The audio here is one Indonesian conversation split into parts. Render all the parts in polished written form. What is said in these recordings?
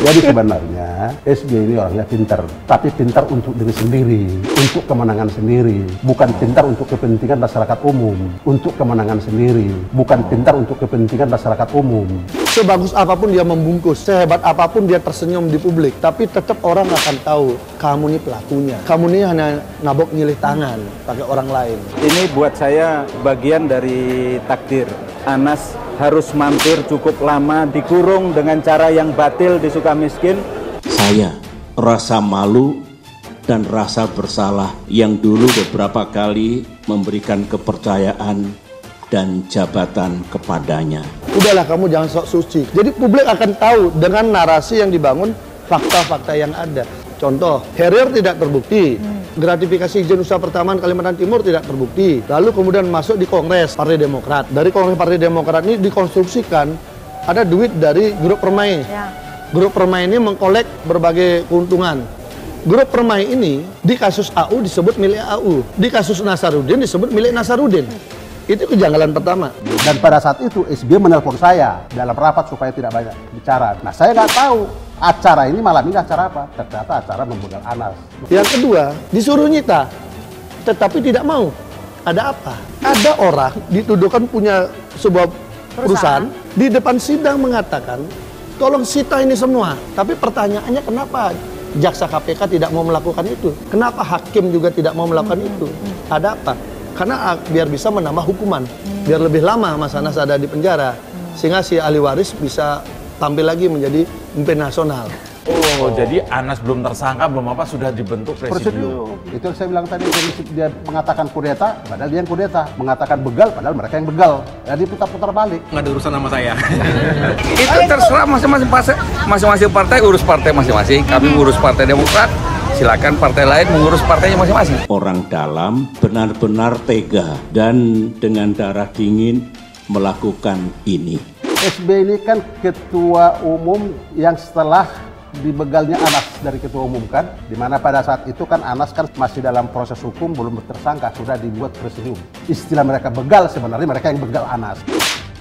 Jadi sebenarnya SBY ini orangnya pintar, tapi pintar untuk diri sendiri, untuk kemenangan sendiri, bukan pintar untuk kepentingan masyarakat umum, untuk kemenangan sendiri, bukan pintar untuk kepentingan masyarakat umum. Sebagus apapun dia membungkus, sehebat apapun dia tersenyum di publik, tapi tetap orang akan tahu kamu ini pelakunya. Kamu ini hanya nabok nyilih tangan pakai orang lain. Ini buat saya bagian dari takdir. Anas harus mampir cukup lama dikurung dengan cara yang batil di Sukamiskin. Saya rasa malu dan rasa bersalah yang dulu beberapa kali memberikan kepercayaan dan jabatan kepadanya. Udahlah, kamu jangan sok suci. Jadi publik akan tahu dengan narasi yang dibangun, fakta-fakta yang ada. Contoh, Harrier tidak terbukti. Gratifikasi izin usaha pertamahan Kalimantan Timur tidak terbukti. Lalu kemudian masuk di Kongres Partai Demokrat. Dari Kongres Partai Demokrat ini dikonstruksikan ada duit dari grup Permai. Ya. Grup Permai ini mengkolek berbagai keuntungan. Grup Permai ini di kasus AU disebut milik AU. Di kasus Nasarudin disebut milik Nasarudin. Itu kejanggalan pertama. Dan pada saat itu SBY menelpon saya dalam rapat supaya tidak banyak bicara. Nah, saya nggak tahu acara ini malam ini acara apa. Ternyata acara membegal Anas. Yang kedua, disuruh nyita, tetapi tidak mau. Ada apa? Ada orang dituduhkan punya sebuah perusahaan di depan sidang mengatakan, tolong sita ini semua. Tapi pertanyaannya kenapa jaksa KPK tidak mau melakukan itu? Kenapa hakim juga tidak mau melakukan itu? Ada apa? Karena biar bisa menambah hukuman, biar lebih lama Mas Anas ada di penjara, sehingga si ahli waris bisa tampil lagi menjadi pemimpin nasional. Oh, jadi Anas belum tersangka, belum apa, sudah dibentuk presidium. Itu yang saya bilang tadi, dia mengatakan kudeta, padahal dia yang kudeta. Mengatakan begal, padahal mereka yang begal. Jadi putar-putar balik. Nggak ada urusan sama saya. Itu terserah masing-masing partai urus partai masing-masing. Kami urus Partai Demokrat. Silakan partai lain mengurus partainya masing-masing. Orang dalam benar-benar tega dan dengan darah dingin melakukan ini. SBY ini kan ketua umum yang setelah dibegalnya Anas dari ketua umum kan, dimana pada saat itu kan Anas kan masih dalam proses hukum, belum tersangka, sudah dibuat presidium. Istilah mereka begal, sebenarnya mereka yang begal Anas.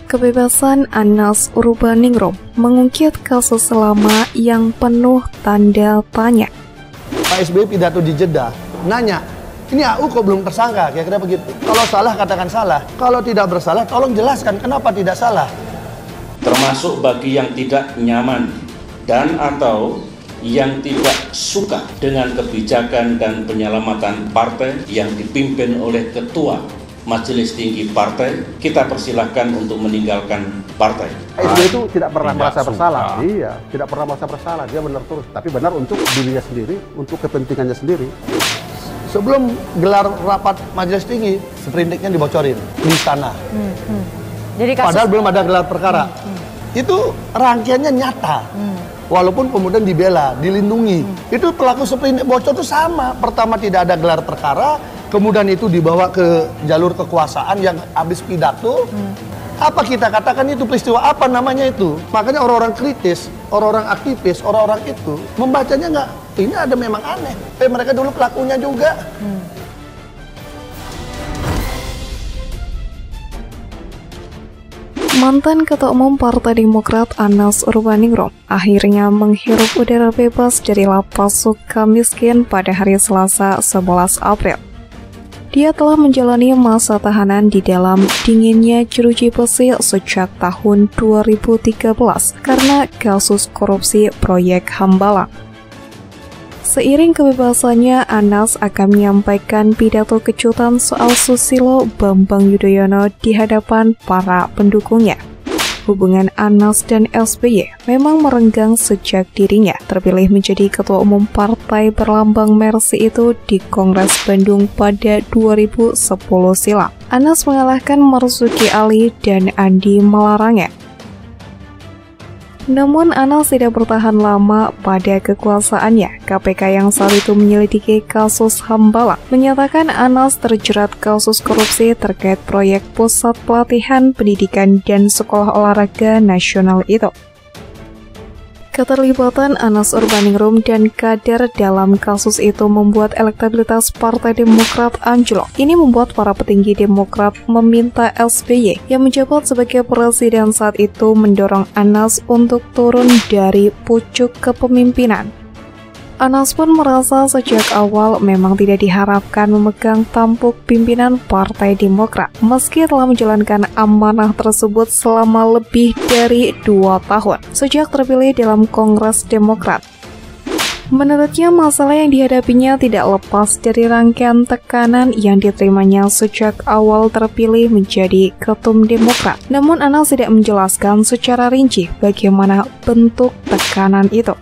Kebebasan Anas Urbaningrum mengungkit kasus lama yang penuh tanda tanya. Pak SBY pidato di Jeddah, nanya, ini AU kok belum tersangka, kira-kira begitu. Kalau salah, katakan salah. Kalau tidak bersalah, tolong jelaskan kenapa tidak salah. Termasuk bagi yang tidak nyaman dan atau yang tidak suka dengan kebijakan dan penyelamatan partai yang dipimpin oleh Ketua Majelis Tinggi Partai, kita persilahkan untuk meninggalkan partai. SBY itu tidak pernah merasa bersalah. Iya, tidak pernah merasa bersalah. Dia benar terus, tapi benar untuk dirinya sendiri, untuk kepentingannya sendiri. Sebelum gelar rapat Majelis Tinggi, sprindiknya dibocorin di istana. Jadi padahal belum ada gelar perkara. Itu rangkaiannya nyata. Walaupun kemudian dibela, dilindungi. Itu pelaku sprindik bocor itu sama. Pertama tidak ada gelar perkara, kemudian itu dibawa ke jalur kekuasaan yang habis pidato. Apa kita katakan itu peristiwa apa namanya itu? Makanya orang-orang kritis, orang-orang aktivis, orang-orang itu membacanya nggak, ini ada memang aneh. Mereka dulu pelakunya juga. Mantan Ketua Umum Partai Demokrat Anas Urbaningrum akhirnya menghirup udara bebas dari lapas Sukamiskin pada hari Selasa 11 April. Dia telah menjalani masa tahanan di dalam dinginnya jeruji besi sejak tahun 2013 karena kasus korupsi proyek Hambalang. Seiring kebebasannya, Anas akan menyampaikan pidato kejutan soal Susilo Bambang Yudhoyono di hadapan para pendukungnya. Hubungan Anas dan SBY memang merenggang sejak dirinya terpilih menjadi Ketua Umum Partai berlambang Mersi itu di Kongres Bandung pada 2010 silam. Anas mengalahkan Marzuki Ali dan Andi Malarangeng. Namun Anas tidak bertahan lama pada kekuasaannya. KPK yang saat itu menyelidiki kasus Hambalang menyatakan Anas terjerat kasus korupsi terkait proyek Pusat Pelatihan Pendidikan dan Sekolah Olahraga Nasional itu. Keterlibatan Anas Urbaningrum dan kader dalam kasus itu membuat elektabilitas Partai Demokrat anjlok. Ini membuat para petinggi Demokrat meminta SBY yang menjabat sebagai presiden saat itu mendorong Anas untuk turun dari pucuk kepemimpinan. Anas pun merasa sejak awal memang tidak diharapkan memegang tampuk pimpinan Partai Demokrat, meski telah menjalankan amanah tersebut selama lebih dari 2 tahun, sejak terpilih dalam Kongres Demokrat. Menurutnya, masalah yang dihadapinya tidak lepas dari rangkaian tekanan yang diterimanya sejak awal terpilih menjadi ketum Demokrat. Namun Anas tidak menjelaskan secara rinci bagaimana bentuk tekanan itu.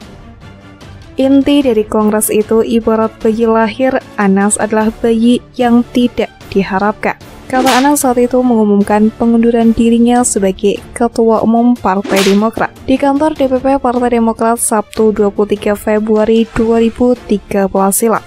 Inti dari kongres itu ibarat bayi lahir, Anas adalah bayi yang tidak diharapkan. Kata Anas saat itu mengumumkan pengunduran dirinya sebagai Ketua Umum Partai Demokrat di kantor DPP Partai Demokrat Sabtu 23 Februari 2013 silam.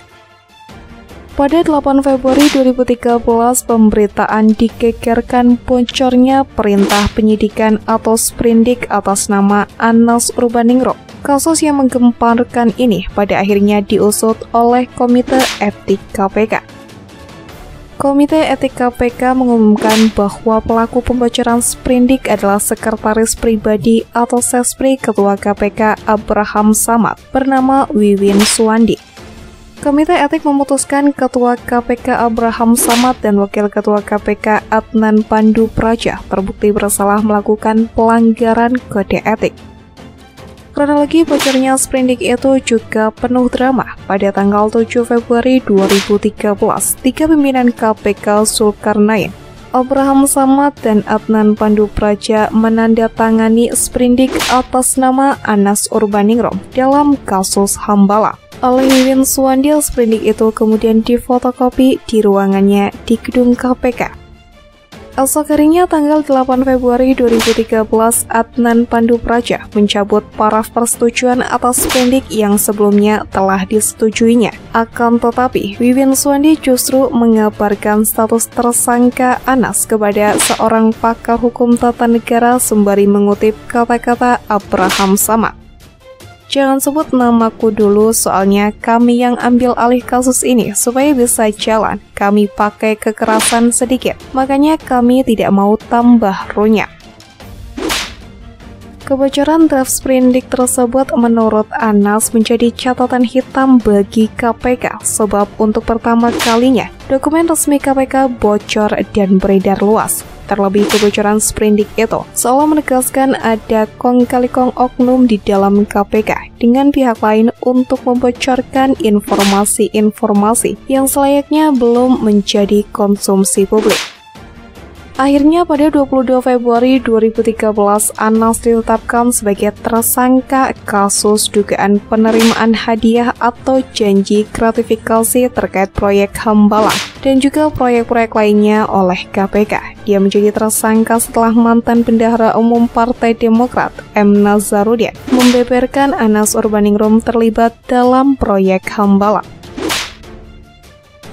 Pada 8 Februari 2013, pemberitaan digegerkan bocornya perintah penyidikan atau sprindik atas nama Anas Urbaningrum. Kasus yang menggemparkan ini pada akhirnya diusut oleh Komite Etik KPK. Komite Etik KPK mengumumkan bahwa pelaku pembocoran sprindik adalah sekretaris pribadi atau sespri Ketua KPK Abraham Samad bernama Wiwin Suwandi. Komite Etik memutuskan Ketua KPK Abraham Samad dan Wakil Ketua KPK Adnan Pandu Praja terbukti bersalah melakukan pelanggaran kode etik. Kronologi bocornya sprindik itu juga penuh drama. Pada tanggal 7 Februari 2013, 3 pimpinan KPK Zulkarnain, Abraham Samad, dan Adnan Pandu Praja menandatangani sprindik atas nama Anas Urbaningrum dalam kasus Hambala. Oleh Wiwin Suwandi, sprindik itu kemudian difotokopi di ruangannya di gedung KPK. Esok harinya tanggal 8 Februari 2013, Adnan Pandu Praja mencabut paraf persetujuan atas sprindik yang sebelumnya telah disetujuinya. Akan tetapi, Wiwin Suwandi justru mengabarkan status tersangka Anas kepada seorang pakar hukum tata negara sembari mengutip kata-kata Abraham Samad. Jangan sebut namaku dulu, soalnya kami yang ambil alih kasus ini supaya bisa jalan. Kami pakai kekerasan sedikit, makanya kami tidak mau tambah runyam. Kebocoran draft sprindik tersebut menurut Anas menjadi catatan hitam bagi KPK sebab untuk pertama kalinya dokumen resmi KPK bocor dan beredar luas. Terlebih kebocoran sprindik itu seolah menegaskan ada kong-kali-kong oknum di dalam KPK dengan pihak lain untuk membocorkan informasi-informasi yang selayaknya belum menjadi konsumsi publik. Akhirnya pada 22 Februari 2013, Anas ditetapkan sebagai tersangka kasus dugaan penerimaan hadiah atau janji gratifikasi terkait proyek Hambalang dan juga proyek-proyek lainnya oleh KPK. Dia menjadi tersangka setelah mantan Bendahara Umum Partai Demokrat, M. Nazarudin, membeberkan Anas Urbaningrum terlibat dalam proyek Hambalang.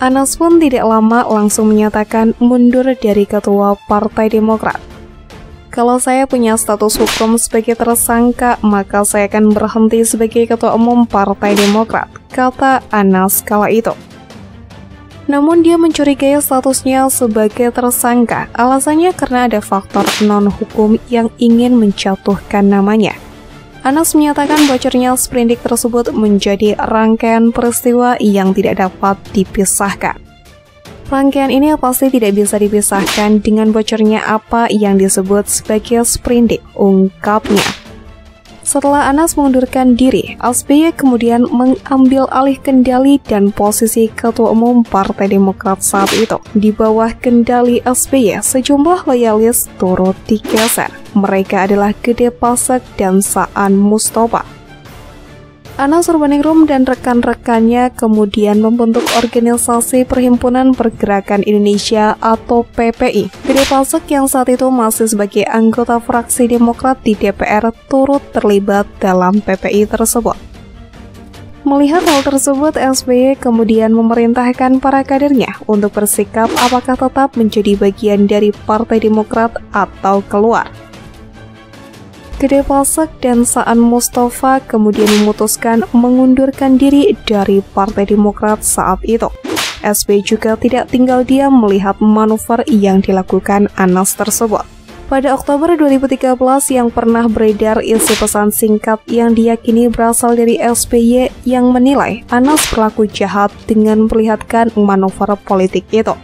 Anas pun tidak lama langsung menyatakan mundur dari Ketua Partai Demokrat. Kalau saya punya status hukum sebagai tersangka, maka saya akan berhenti sebagai Ketua Umum Partai Demokrat, kata Anas kala itu. Namun dia mencurigai statusnya sebagai tersangka, alasannya karena ada faktor non-hukum yang ingin menjatuhkan namanya. Anas menyatakan bocornya sprindik tersebut menjadi rangkaian peristiwa yang tidak dapat dipisahkan. Rangkaian ini pasti tidak bisa dipisahkan dengan bocornya apa yang disebut sebagai sprindik, ungkapnya. Setelah Anas mengundurkan diri, SBY kemudian mengambil alih kendali dan posisi Ketua Umum Partai Demokrat saat itu. Di bawah kendali SBY, sejumlah loyalis turut digeser. Mereka adalah Gede Pasek dan Saan Mustofa. Anas Urbaningrum dan rekan-rekannya kemudian membentuk organisasi Perhimpunan Pergerakan Indonesia atau PPI. Gede Pasek yang saat itu masih sebagai anggota fraksi Demokrat di DPR turut terlibat dalam PPI tersebut. Melihat hal tersebut, SBY kemudian memerintahkan para kadernya untuk bersikap apakah tetap menjadi bagian dari Partai Demokrat atau keluar. Gede Pasek dan Saan Mustafa kemudian memutuskan mengundurkan diri dari Partai Demokrat saat itu. SBY juga tidak tinggal diam melihat manuver yang dilakukan Anas tersebut. Pada Oktober 2013 yang pernah beredar isi pesan singkat yang diyakini berasal dari SBY yang menilai Anas berlaku jahat dengan memperlihatkan manuver politik itu.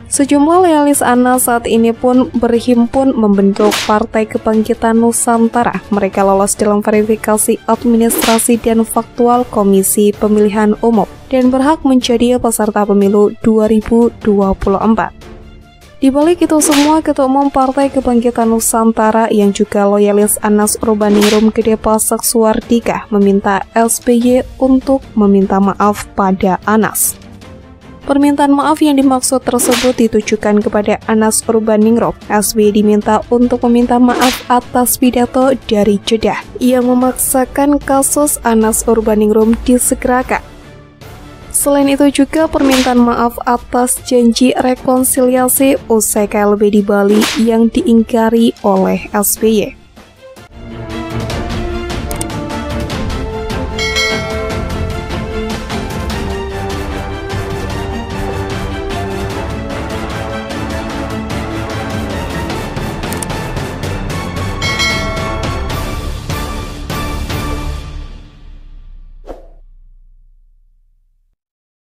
Sejumlah loyalis Anas saat ini pun berhimpun membentuk Partai Kebangkitan Nusantara. Mereka lolos dalam verifikasi administrasi dan faktual Komisi Pemilihan Umum dan berhak menjadi peserta pemilu 2024. Di balik itu semua, Ketua Umum Partai Kebangkitan Nusantara yang juga loyalis Anas Urbaningrum Gede Pasek Suardika meminta SBY untuk meminta maaf pada Anas. Permintaan maaf yang dimaksud tersebut ditujukan kepada Anas Urbaningrum. SBY diminta untuk meminta maaf atas pidato dari Jeddah yang memaksakan kasus Anas Urbaningrum disegerakan. Selain itu juga permintaan maaf atas janji rekonsiliasi usai KLB di Bali yang diingkari oleh SBY.